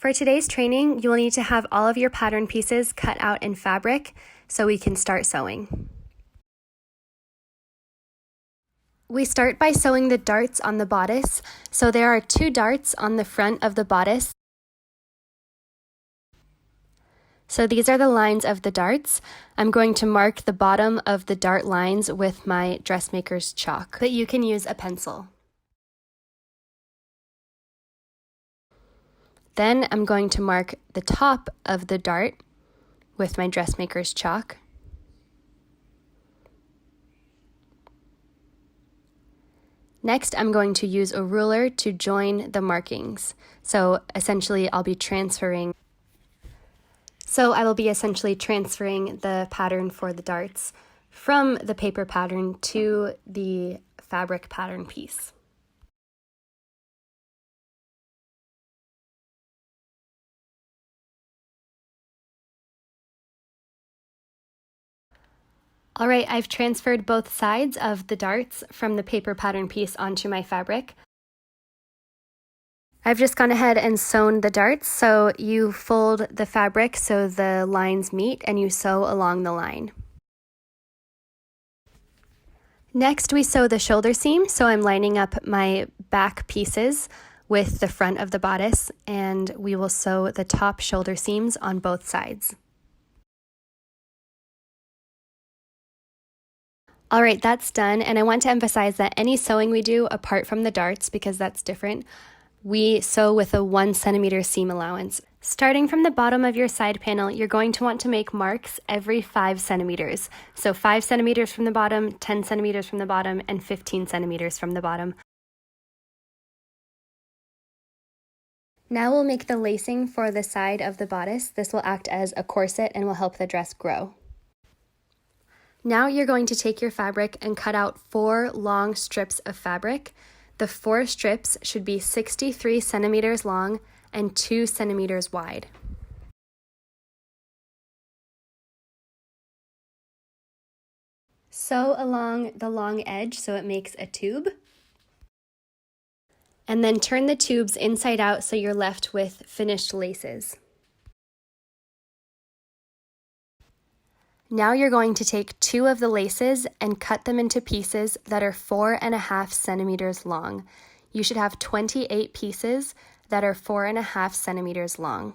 For today's training, you will need to have all of your pattern pieces cut out in fabric so we can start sewing. We start by sewing the darts on the bodice. So there are 2 darts on the front of the bodice. So these are the lines of the darts. I'm going to mark the bottom of the dart lines with my dressmaker's chalk, but you can use a pencil. Then I'm going to mark the top of the dart with my dressmaker's chalk. Next, I'm going to use a ruler to join the markings. So essentially, I'll be transferring the pattern for the darts from the paper pattern to the fabric pattern piece. All right, I've transferred both sides of the darts from the paper pattern piece onto my fabric. I've just gone ahead and sewn the darts, so you fold the fabric so the lines meet and you sew along the line. Next, we sew the shoulder seam, so I'm lining up my back pieces with the front of the bodice, and we will sew the top shoulder seams on both sides. All right, that's done, and I want to emphasize that any sewing we do apart from the darts, because that's different, we sew with a 1 centimeter seam allowance. Starting from the bottom of your side panel, you're going to want to make marks every 5 centimeters. So 5 centimeters from the bottom, 10 centimeters from the bottom, and 15 centimeters from the bottom. Now we'll make the lacing for the side of the bodice. This will act as a corset and will help the dress grow. Now you're going to take your fabric and cut out 4 long strips of fabric. The 4 strips should be 63 centimeters long and 2 centimeters wide. Sew along the long edge so it makes a tube. And then turn the tubes inside out so you're left with finished laces. Now you're going to take 2 of the laces and cut them into pieces that are 4.5 centimeters long. You should have 28 pieces that are 4.5 centimeters long.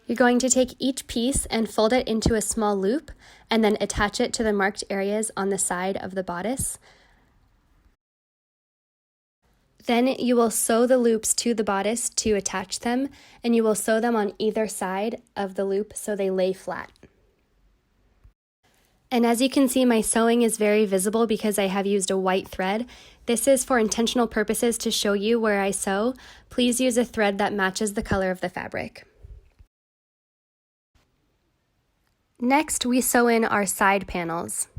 You're going to take each piece and fold it into a small loop and then attach it to the marked areas on the side of the bodice. Then you will sew the loops to the bodice to attach them, and you will sew them on either side of the loop so they lay flat. And as you can see, my sewing is very visible because I have used a white thread. This is for intentional purposes to show you where I sew. Please use a thread that matches the color of the fabric. Next, we sew in our side panels.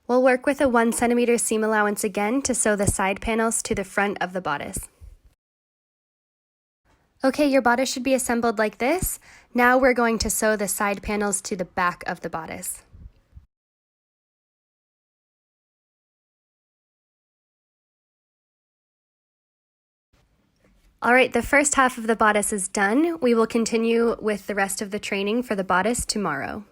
We'll work with a 1 centimeter seam allowance again to sew the side panels to the front of the bodice. Okay, your bodice should be assembled like this. Now we're going to sew the side panels to the back of the bodice. All right, the first half of the bodice is done. We will continue with the rest of the training for the bodice tomorrow.